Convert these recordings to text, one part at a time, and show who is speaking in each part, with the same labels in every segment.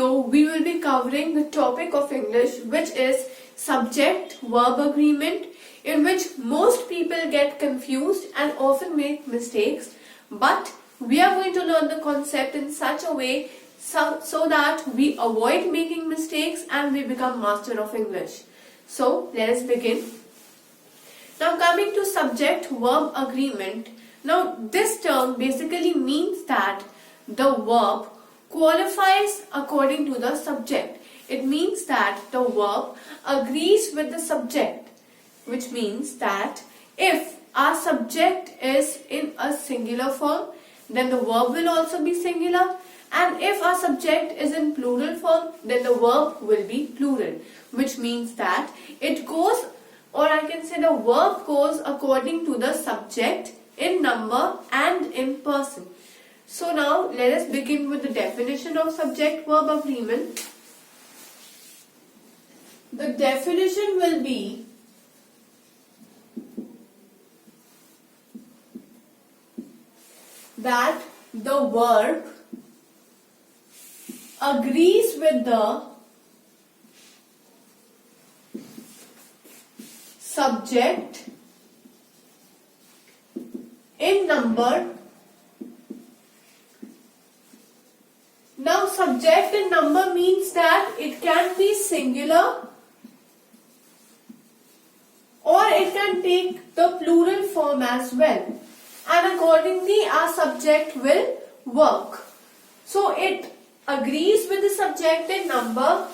Speaker 1: So we will be covering the topic of English, which is subject-verb agreement, in which most people get confused and often make mistakes. But we are going to learn the concept in such a way so that we avoid making mistakes and we become master of English. So let us begin. Now coming to subject-verb agreement. Now this term basically means that the verb qualifies according to the subject. It means that the verb agrees with the subject, which means that if our subject is in a singular form, then the verb will also be singular, and if our subject is in plural form, then the verb will be plural, which means that it goes, or I can say the verb goes according to the subject in number and in person. So now let us begin with the definition of subject-verb agreement. The definition will be that the verb agrees with the subject in number. Now subject in number means that it can be singular or it can take the plural form as well, and accordingly our subject will work. So it agrees with the subject in number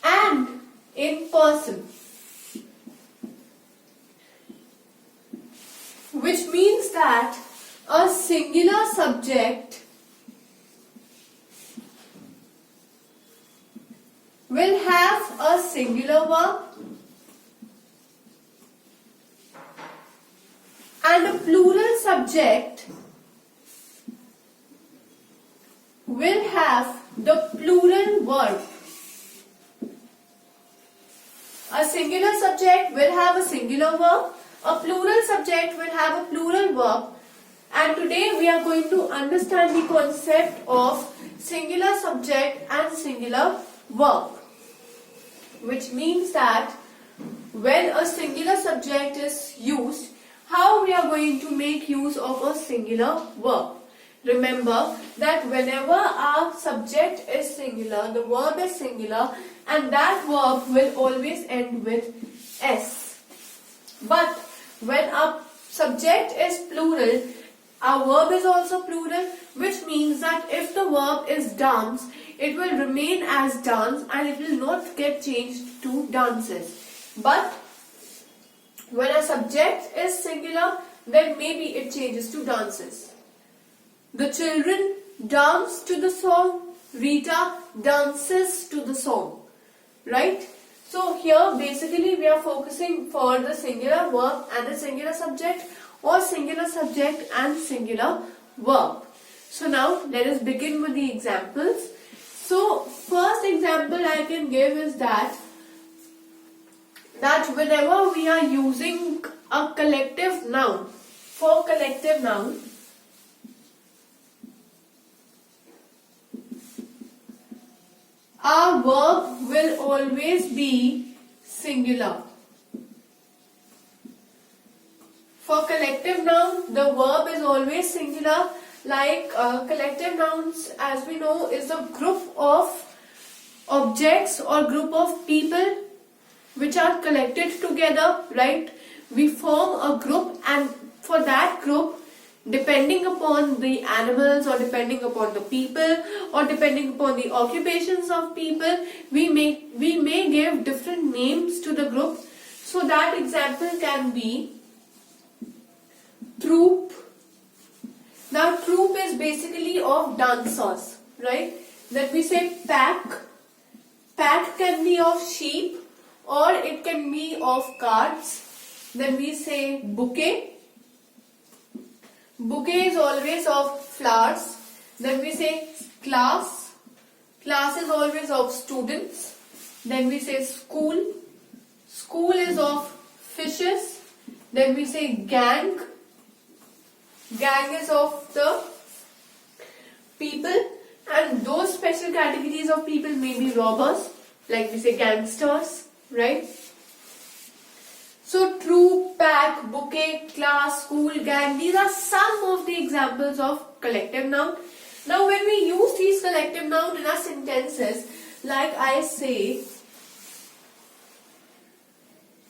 Speaker 1: and in person, which means that a singular subject will have a singular verb and a plural subject will have the plural verb. A singular subject will have a singular verb, a plural subject will have a plural verb, and today we are going to understand the concept of singular subject and singular verb, which means that when a singular subject is used, how we are going to make use of a singular verb. Remember that whenever our subject is singular, the verb is singular, and that verb will always end with S. But when our subject is plural, our verb is also plural, which means that if the verb is dance, it will remain as dance and it will not get changed to dances. But when a subject is singular, then maybe it changes to dances. The children dance to the song, Rita dances to the song, right? So here basically we are focusing for the singular verb and the singular subject, or singular subject and singular verb. So now let us begin with the examples. So first example I can give is that whenever we are using a collective noun, for collective noun, our verb will always be singular. For collective noun, the verb is always singular. Like collective nouns, as we know, is a group of objects or group of people which are collected together, right? We form a group, and for that group, depending upon the animals or depending upon the people or depending upon the occupations of people, we may give different names to the group. So that example can be troop. Now troop is basically of dancers, right? Then we say pack. Pack can be of sheep or it can be of cards. Then we say bouquet. Bouquet is always of flowers. Then we say class. Class is always of students. Then we say school. School is of fishes. Then we say gang. Gang is of the people. And those special categories of people may be robbers, like we say gangsters, right? So troop, pack, bouquet, class, school, gang, these are some of the examples of collective noun. Now when we use these collective noun in our sentences, like I say,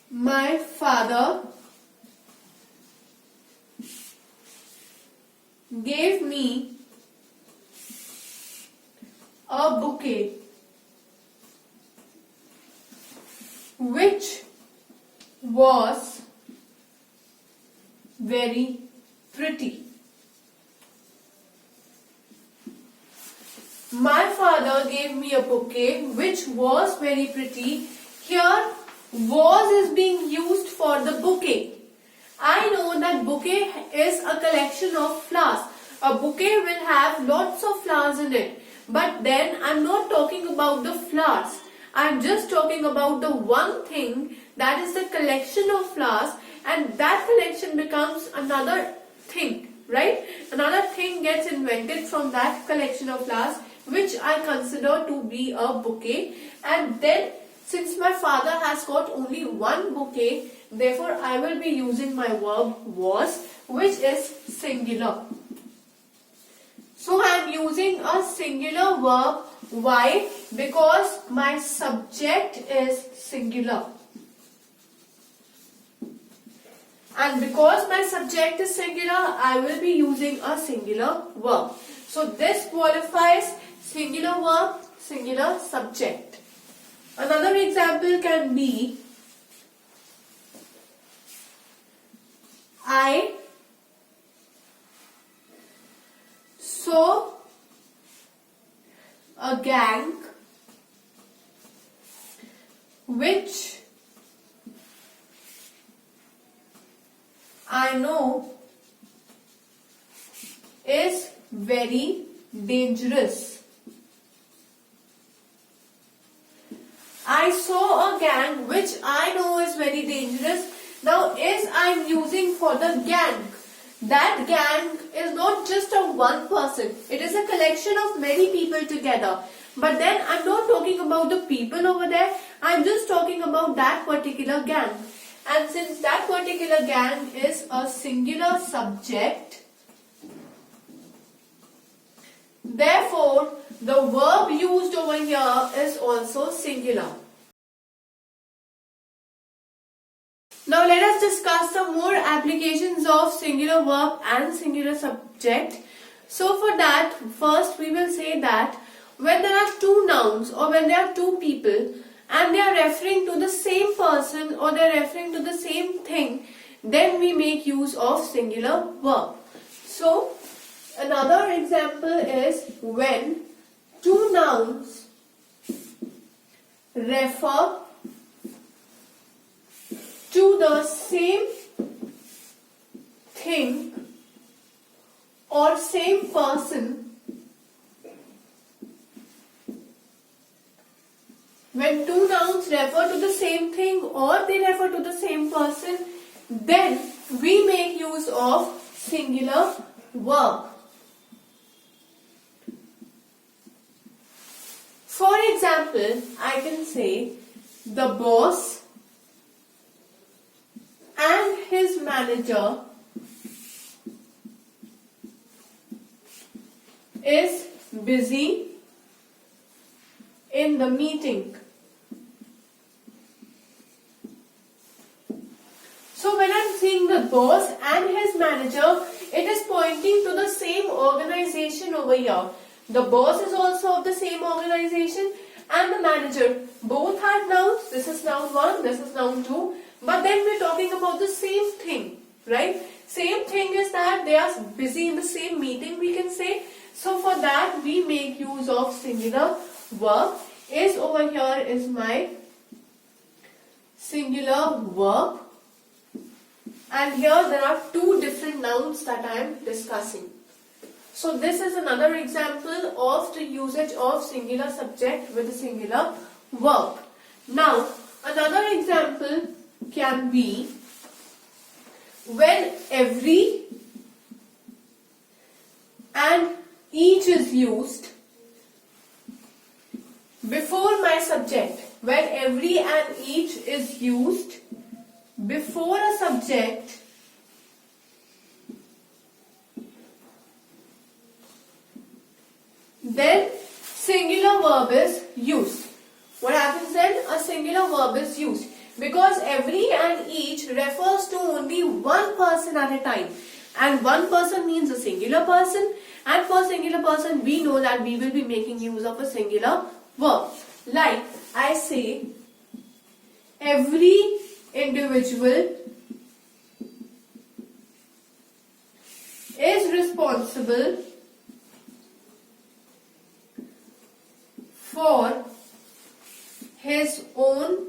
Speaker 1: my father gave me a bouquet which was very pretty. My father gave me a bouquet which was very pretty. Here, was is being used for the bouquet. I know that bouquet is a collection of flowers. A bouquet will have lots of flowers in it. But then I'm not talking about the flowers. I'm just talking about the one thing, that is the collection of flowers, and that collection becomes another thing, right? Another thing gets invented from that collection of flowers, which I consider to be a bouquet. And then since my father has got only one bouquet, therefore I will be using my verb was, which is singular. So I am using a singular verb. Why? Because my subject is singular. And because my subject is singular, I will be using a singular verb. So this qualifies singular verb, singular subject. Another example can be, I saw a gang which I know is very dangerous. I saw a gang which I know is very dangerous. Now is I'm using for the gang. That gang is not just a one person. It is a collection of many people together. But then I'm not talking about the people over there. I'm just talking about that particular gang. And since that particular gang is a singular subject, therefore the verb used over here is also singular. Now let us discuss some more applications of singular verb and singular subject. So for that, first we will say that when there are two nouns or when there are two people and they are referring to the same person or they are referring to the same thing, then we make use of singular verb. So another example is when two nouns refer to the same thing or same person. When two nouns refer to the same thing or they refer to the same person, then we make use of singular verb. For example, I can say the boss and his manager is busy in the meeting. So when I'm saying the boss and his manager, it is pointing to the same organization over here. The boss is also of the same organization and the manager. Both are nouns. This is noun 1, this is noun 2. But then we're talking about the same thing, right? Same thing is that they are busy in the same meeting, we can say. So for that, we make use of singular verb. Is over here is my singular verb. And here there are two different nouns that I am discussing. So this is another example of the usage of singular subject with a singular verb. Now, another example can be when every and each is used before my subject, when every and each is used before a subject, then singular verb is used. What happens then? A singular verb is used because every and each refers to only one person at a time, and one person means a singular person, and for singular person we know that we will be making use of a singular verb. Like I say, every individual is responsible for his own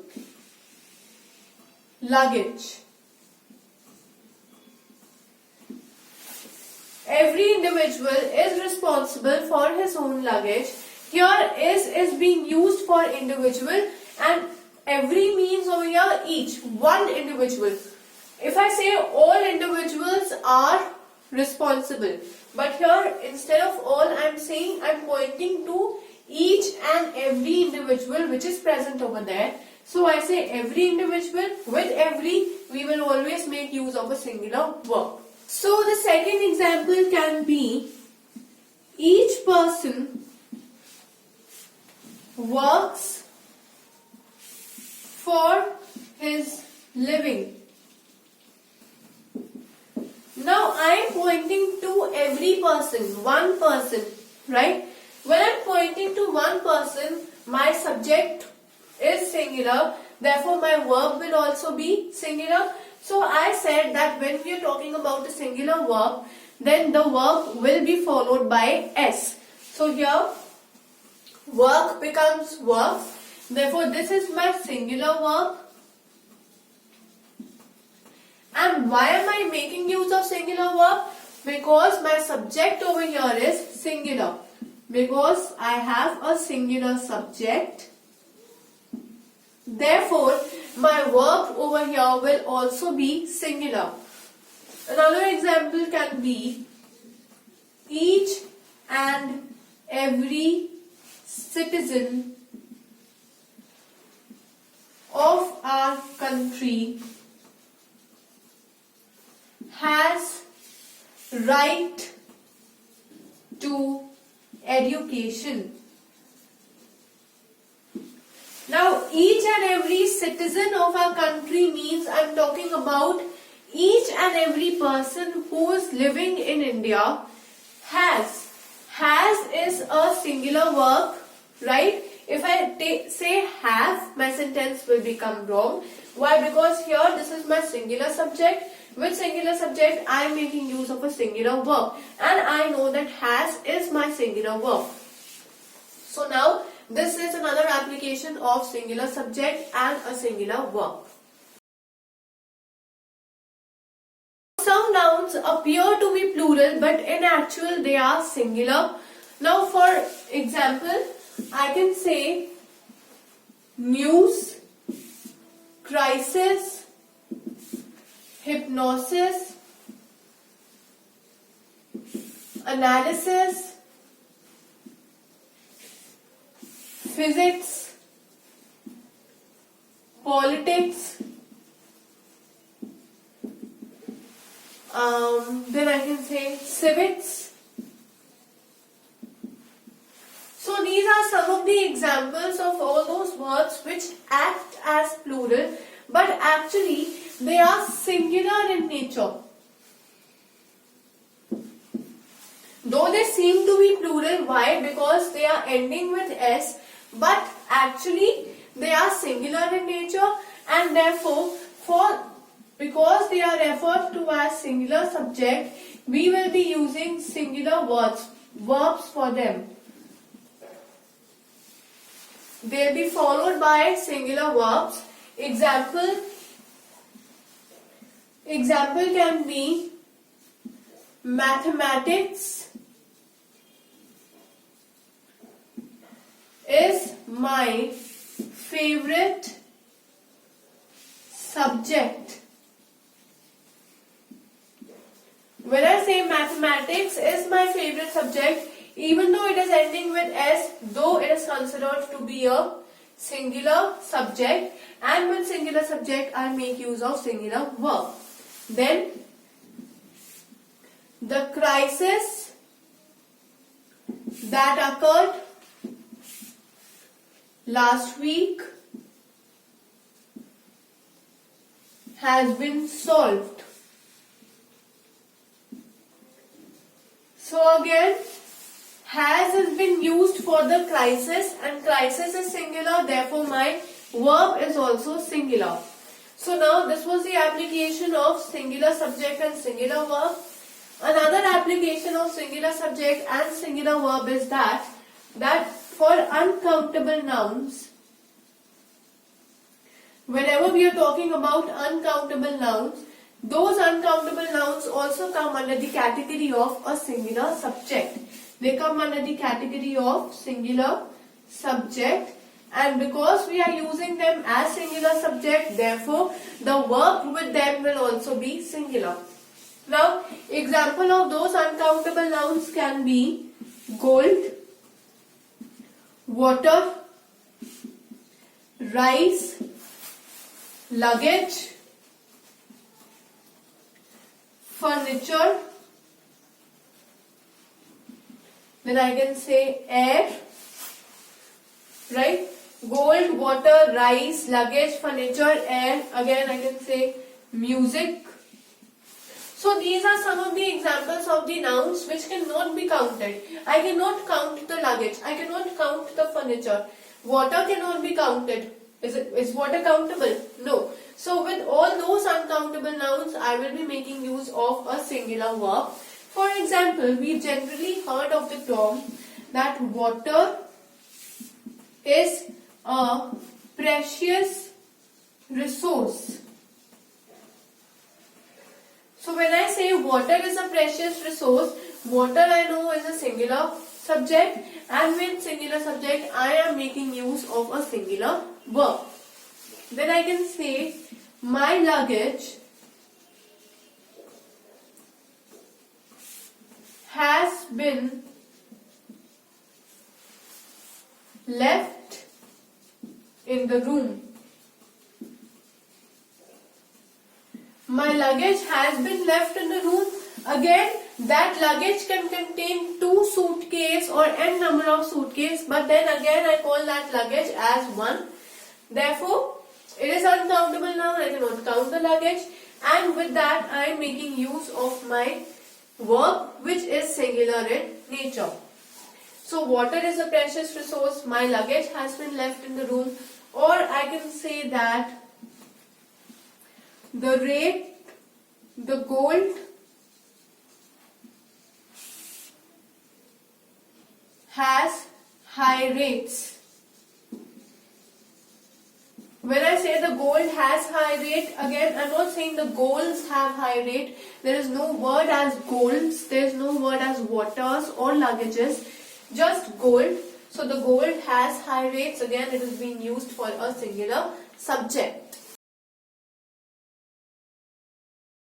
Speaker 1: luggage. Every individual is responsible for his own luggage. Here is being used for individual, and every means over here each, one individual. If I say all individuals are responsible, but here instead of all I'm pointing to each and every individual which is present over there. So I say every individual. With every we will always make use of a singular verb. So the second example can be, each person works for his living. Now I am pointing to every person, one person, right? When I am pointing to one person, my subject is singular, therefore my verb will also be singular. So I said that when we are talking about a singular verb, then the verb will be followed by S. So here work becomes work, therefore this is my singular verb. And why am I making use of singular verb? Because my subject over here is singular. Because I have a singular subject, therefore my verb over here will also be singular. Another example can be, each and every citizen of our country has right to education. Now each and every citizen of our country means I'm talking about each and every person who is living in India. Has is a singular verb, right? If I say have, my sentence will become wrong. Why? Because here this is my singular subject. With singular subject, I am making use of a singular verb, and I know that has is my singular verb. So now this is another application of singular subject and a singular verb. Some nouns appear to be plural, but in actual they are singular. Now for example, I can say news, crisis, hypnosis, analysis, physics, politics, then I can say civics. So these are some of the examples of all those words which act as plural, but actually they are singular in nature. Though they seem to be plural, why? Because they are ending with S, but actually they are singular in nature, and therefore because they are referred to as singular subject, we will be using singular verbs for them. They will be followed by singular verbs. Example can be mathematics is my favorite subject. When I say mathematics is my favorite subject, even though it is ending with S, though it is considered to be a singular subject, and with singular subject I make use of singular verb. Then the crisis that occurred last week has been solved. So again, has been used for the crisis, and crisis is singular, therefore my verb is also singular. So now this was the application of singular subject and singular verb. Another application of singular subject and singular verb is that for uncountable nouns, whenever we are talking about uncountable nouns, those uncountable nouns also come under the category of a singular subject. They come under the category of singular subject, and because we are using them as singular subject, therefore the verb with them will also be singular. Now, example of those uncountable nouns can be gold, water, rice, luggage, furniture, then I can say air, right? Gold, water, rice, luggage, furniture, air. Again I can say music. So these are some of the examples of the nouns which cannot be counted. I cannot count the luggage. I cannot count the furniture. Water cannot be counted. Is water countable? No. So with all those uncountable nouns, I will be making use of a singular verb. For example, we generally heard of the term that water is a precious resource. So when I say water is a precious resource, water I know is a singular subject, and with singular subject I am making use of a singular verb. Then I can say my luggage has been left in the room. My luggage has been left in the room. Again, that luggage can contain 2 suitcases or n number of suitcases, but then again I call that luggage as one. Therefore, it is uncountable now. I cannot count the luggage, and with that I am making use of my verb which is singular in nature. So water is a precious resource. My luggage has been left in the room, or I can say that the gold has high rates. When I say the gold has high rate, again I am not saying the golds have high rate. There is no word as golds, there is no word as waters or luggages, just gold. So the gold has high rates, again it is being used for a singular subject.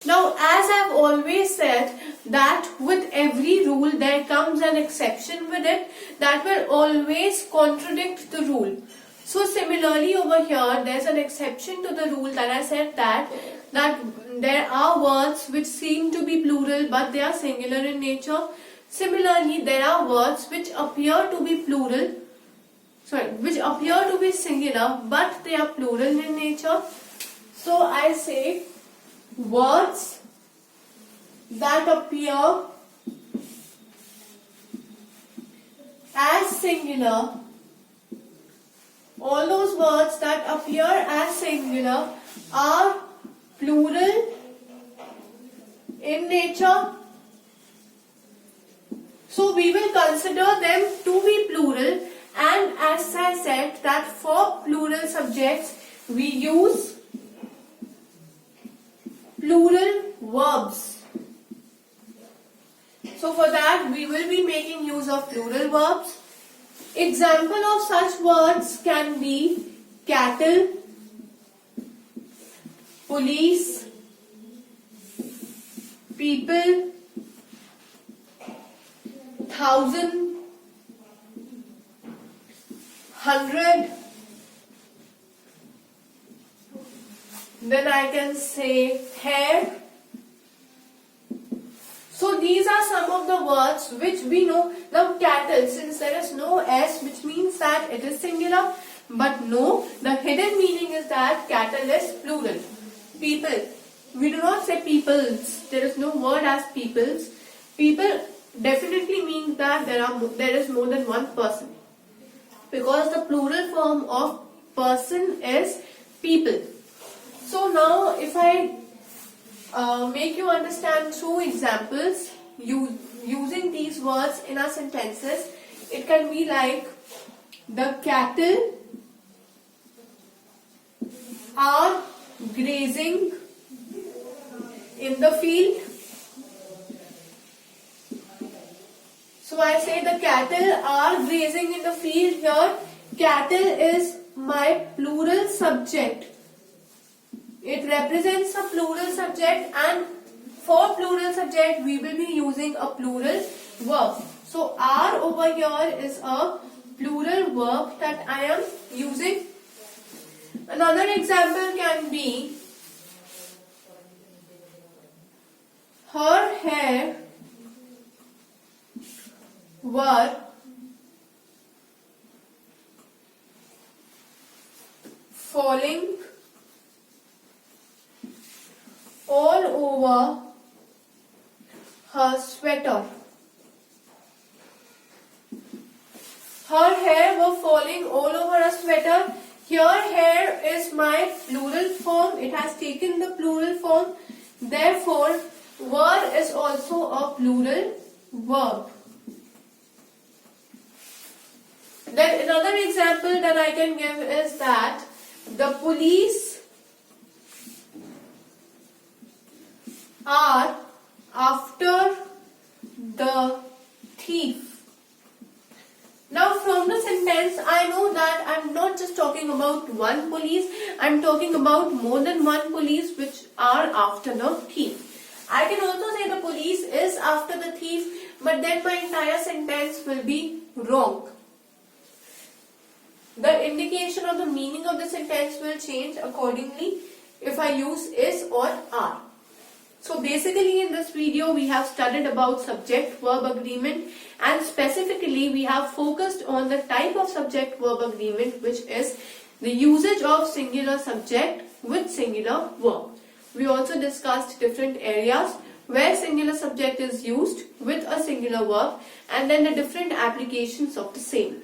Speaker 1: Now, as I have always said that with every rule there comes an exception with it that will always contradict the rule. So similarly over here there is an exception to the rule that I said that there are words which seem to be plural but they are singular in nature. Similarly, there are words which appear to be singular but they are plural in nature. So I say words that appear as singular, all those words that appear as singular are plural in nature. So we will consider them to be plural, and as I said that for plural subjects we use plural verbs. So for that we will be making use of plural verbs. Example of such words can be cattle, police, people, 1,000, 100. Then I can say hair. So these are some of the words which we know. Now cattle, since there is no S, which means that it is singular. But no, the hidden meaning is that cattle is plural. People. We do not say peoples. There is no word as peoples. People definitely means that there is more than one person. Because the plural form of person is people. So now if I make you understand through examples using these words in our sentences, it can be like the cattle are grazing in the field. So I say the cattle are grazing in the field. Here cattle is my plural subject. It represents a plural subject, and for plural subject we will be using a plural verb. So are over here is a plural verb that I am using. Another example can be her hair were falling all over her sweater. Her hair were falling all over her sweater. Here hair is my plural form. It has taken the plural form. Therefore, were is also a plural verb. Then another example that I can give is that the police are after the thief. Now from the sentence I know that I'm not just talking about one police, I'm talking about more than one police which are after the thief. I can also say the police is after the thief, but then my entire sentence will be wrong. The indication of the meaning of the sentence will change accordingly if I use is or are. So basically in this video we have studied about subject-verb agreement, and specifically we have focused on the type of subject-verb agreement, which is the usage of singular subject with singular verb. We also discussed different areas where singular subject is used with a singular verb, and then the different applications of the same.